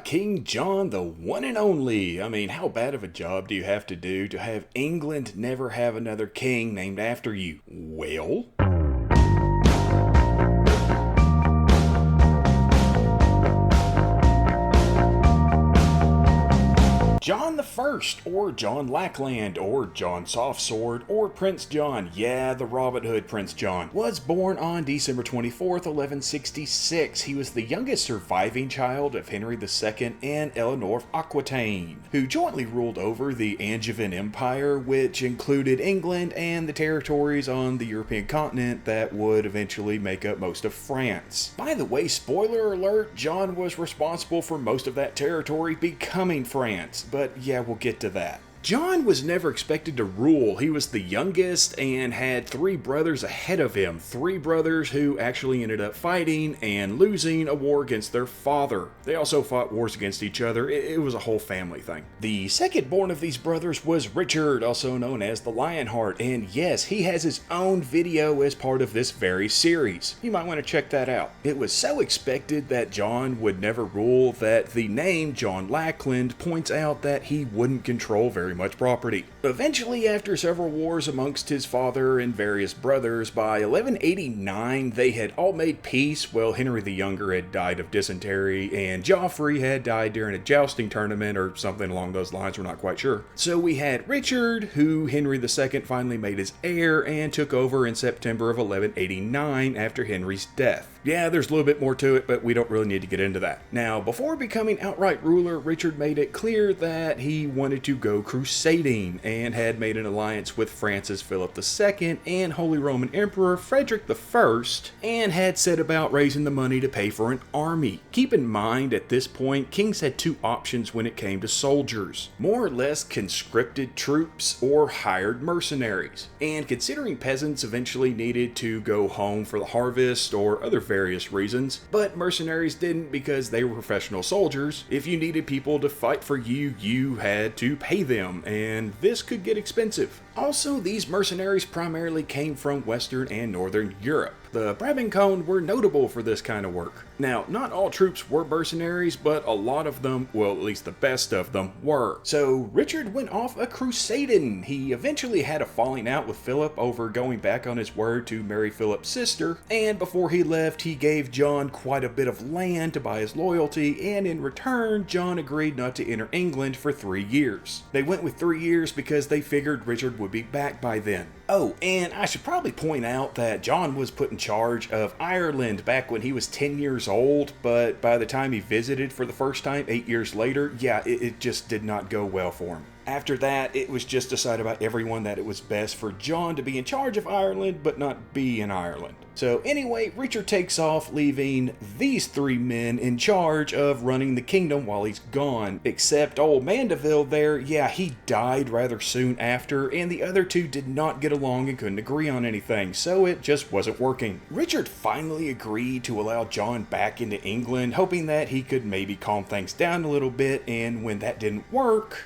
King John, the one and only. I mean, how bad of a job do you have to have England never have another king named after you? Well, John the First, or John Lackland, or John Softsword, or Prince John, yeah, the Robin Hood Prince John, was born on December 24th, 1166. He was the youngest surviving child of Henry II and Eleanor of Aquitaine, who jointly ruled over the Angevin Empire, which included England and the territories on the European continent that would eventually make up most of France. By the way, spoiler alert, John was responsible for most of that territory becoming France. But yeah, we'll get to that. John was never expected to rule. He was the youngest and had three brothers ahead of him. Three brothers who actually ended up fighting and losing a war against their father. They also fought wars against each other. It was a whole family thing. The second born of these brothers was Richard, also known as the Lionheart. And yes, he has his own video as part of this very series. You might want to check that out. It was so expected that John would never rule that the name John Lackland points out that he wouldn't control very much property. Eventually, after several wars amongst his father and various brothers, by 1189 they had all made peace. Well, Henry the Younger had died of dysentery and Joffrey had died during a jousting tournament or something along those lines, we're not quite sure. So we had Richard, who Henry II finally made his heir and took over in September of 1189 after Henry's death. Yeah, there's a little bit more to it, but we don't really need to get into that. Now, before becoming outright ruler, Richard made it clear that he wanted to go crusading and had made an alliance with Francis Philip II and Holy Roman Emperor Frederick I and had set about raising the money to pay for an army. Keep in mind, at this point, kings had two options when it came to soldiers. More or less conscripted troops or hired mercenaries. And considering peasants eventually needed to go home for the harvest or other various reasons, but mercenaries didn't because they were professional soldiers. If you needed people to fight for you, you had to pay them, and this could get expensive. Also, these mercenaries primarily came from Western and Northern Europe. The Brabanconne were notable for this kind of work. Now, not all troops were mercenaries, but a lot of them, well, at least the best of them, were. So Richard went off a crusading. He eventually had a falling out with Philip over going back on his word to marry Philip's sister, and before he left, he gave John quite a bit of land to buy his loyalty, and in return, John agreed not to enter England for 3 years. They went with 3 years because they figured Richard would be back by then. Oh, and I should probably point out that John was put in charge of Ireland back when he was 10 years old, but by the time he visited for the first time 8 years later, yeah, it just did not go well for him. After that, it was just decided by everyone that it was best for John to be in charge of Ireland, but not be in Ireland. So anyway, Richard takes off, leaving these three men in charge of running the kingdom while he's gone. Except old Mandeville there, yeah, he died rather soon after, and the other two did not get along and couldn't agree on anything, so it just wasn't working. Richard finally agreed to allow John back into England, hoping that he could maybe calm things down a little bit, and when that didn't work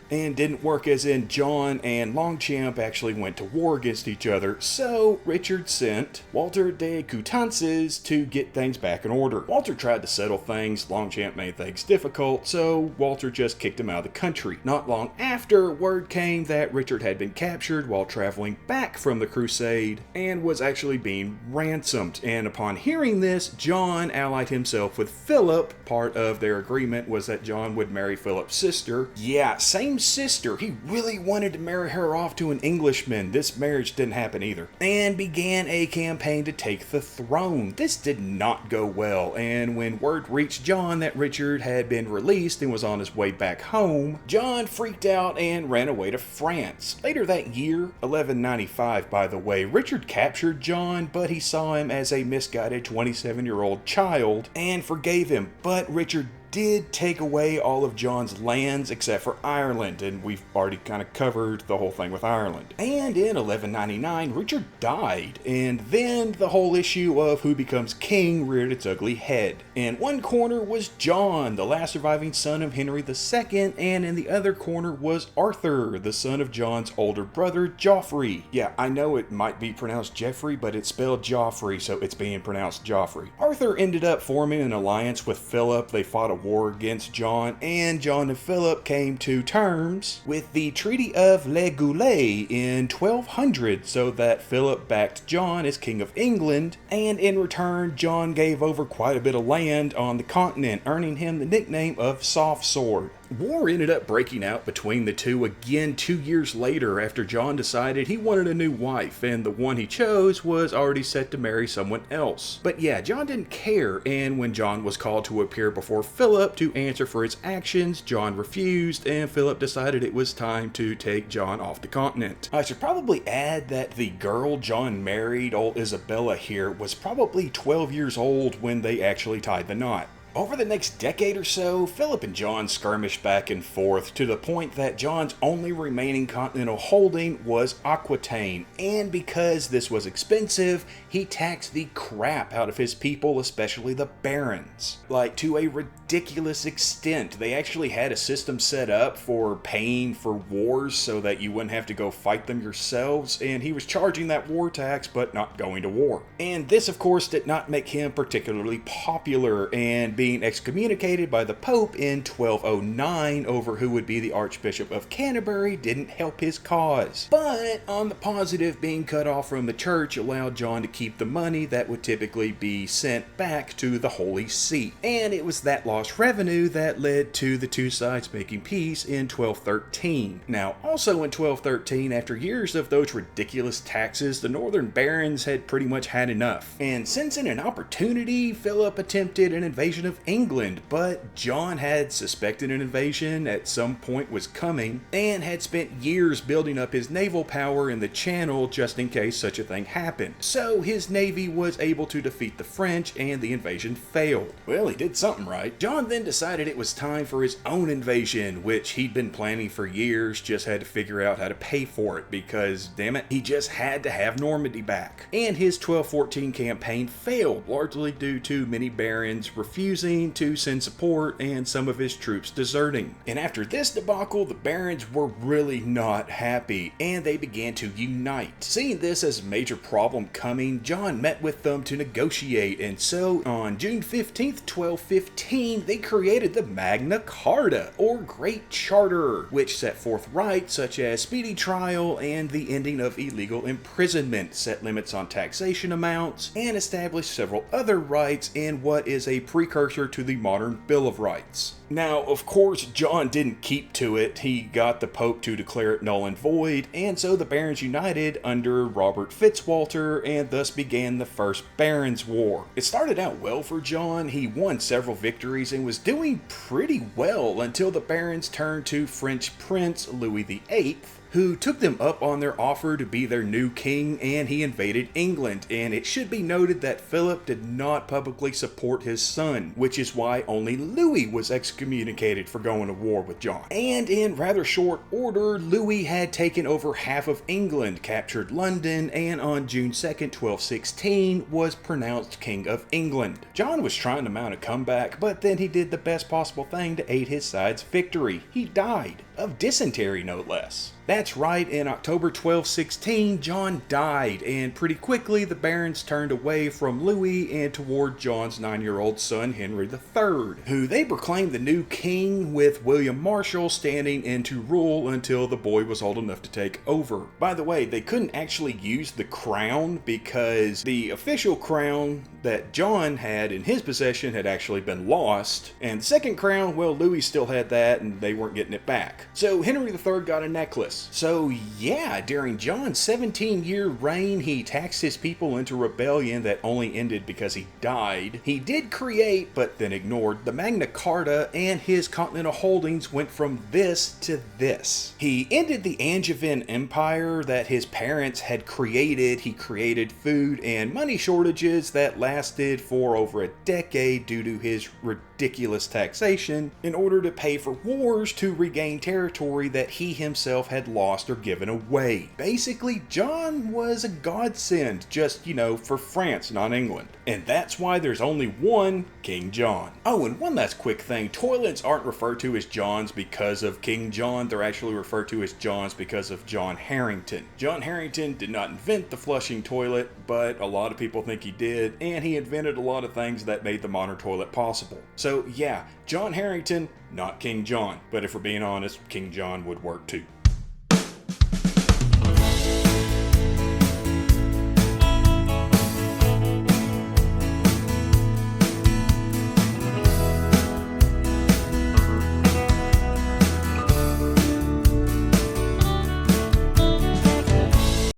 as in John and Longchamp actually went to war against each other, so Richard sent Walter de Coutances to get things back in order. Walter tried to settle things, Longchamp made things difficult, so Walter just kicked him out of the country. Not long after, word came that Richard had been captured while traveling back from the crusade and was actually being ransomed, and upon hearing this, John allied himself with Philip. Part of their agreement was that John would marry Philip's sister. Yeah, same sister. He really wanted to marry her off to an Englishman. This marriage didn't happen either. And began a campaign to take the throne. This did not go well, and when word reached John that Richard had been released and was on his way back home, John freaked out and ran away to France. Later that year, 1195 by the way, Richard captured John, but he saw him as a misguided 27-year-old child and forgave him, but Richard did take away all of John's lands except for Ireland, and we've already kind of covered the whole thing with Ireland. And in 1199, Richard died, and then the whole issue of who becomes king reared its ugly head. In one corner was John, the last surviving son of Henry II, and in the other corner was Arthur, the son of John's older brother, Joffrey. Yeah, I know it might be pronounced Jeffrey, but it's spelled Joffrey, so it's being pronounced Joffrey. Arthur ended up forming an alliance with Philip. They fought a war against John, and John and Philip came to terms with the Treaty of Le Goulet in 1200 so that Philip backed John as King of England, and in return John gave over quite a bit of land on the continent, earning him the nickname of Soft Sword. War ended up breaking out between the two again 2 years later after John decided he wanted a new wife, and the one he chose was already set to marry someone else. But yeah, John didn't care, and when John was called to appear before Philip to answer for his actions, John refused, and Philip decided it was time to take John off the continent. I should probably add that the girl John married, old Isabella here, was probably 12 years old when they actually tied the knot. Over the next decade or so, Philip and John skirmished back and forth to the point that John's only remaining continental holding was Aquitaine, and because this was expensive, he taxed the crap out of his people, especially the barons. Like, to a ridiculous extent. They actually had a system set up for paying for wars so that you wouldn't have to go fight them yourselves, and he was charging that war tax but not going to war. And this, of course, did not make him particularly popular, and being excommunicated by the Pope in 1209 over who would be the Archbishop of Canterbury didn't help his cause. But on the positive, being cut off from the church allowed John to keep the money that would typically be sent back to the Holy See. And it was that lost revenue that led to the two sides making peace in 1213. Now, also in 1213, after years of those ridiculous taxes, the northern barons had pretty much had enough. And sensing an opportunity, Philip attempted an invasion of England, but John had suspected an invasion at some point was coming and had spent years building up his naval power in the Channel just in case such a thing happened. So his navy was able to defeat the French and the invasion failed. Well, he did something right. John then decided it was time for his own invasion, which he'd been planning for years, just had to figure out how to pay for it because, damn it, he just had to have Normandy back. And his 1214 campaign failed, largely due to many barons refusing to send support and some of his troops deserting. And after this debacle, the barons were really not happy, and they began to unite. Seeing this as a major problem coming, John met with them to negotiate, and so on June 15th, 1215, they created the Magna Carta, or Great Charter, which set forth rights such as speedy trial and the ending of illegal imprisonment, set limits on taxation amounts, and established several other rights in what is a precursor to the modern Bill of Rights. Now, of course, John didn't keep to it. He got the Pope to declare it null and void, and so the barons united under Robert Fitzwalter, and thus began the First Barons' War. It started out well for John. He won several victories and was doing pretty well until the barons turned to French Prince Louis VIII, who took them up on their offer to be their new king, and he invaded England. And it should be noted that Philip did not publicly support his son, which is why only Louis was excommunicated for going to war with John. And in rather short order, Louis had taken over half of England, captured London, and on June 2nd, 1216, was pronounced King of England. John was trying to mount a comeback, but then he did the best possible thing to aid his side's victory. He died. Of dysentery, no less. That's right, in October 1216, John died, and pretty quickly the barons turned away from Louis and toward John's 9-year-old son Henry III, who they proclaimed the new king, with William Marshal standing in to rule until the boy was old enough to take over. By the way, they couldn't actually use the crown because the official crown that John had in his possession had actually been lost, and the second crown, well, Louis still had that and they weren't getting it back. So Henry III got a necklace. So yeah, during John's 17-year reign, he taxed his people into rebellion that only ended because he died. He did create, but then ignored, the Magna Carta, and his continental holdings went from this to this. He ended the Angevin Empire that his parents had created. He created food and money shortages that lasted for over a decade due to his ridiculous taxation in order to pay for wars to regain territory that he himself had lost or given away. Basically, John was a godsend, just, for France, not England. And that's why there's only one King John. Oh, and one last quick thing. Toilets aren't referred to as Johns because of King John. They're actually referred to as Johns because of John Harrington. John Harrington did not invent the flushing toilet, but a lot of people think he did, and he invented a lot of things that made the modern toilet possible. So So yeah, John Harrington, not King John. But if we're being honest, King John would work too.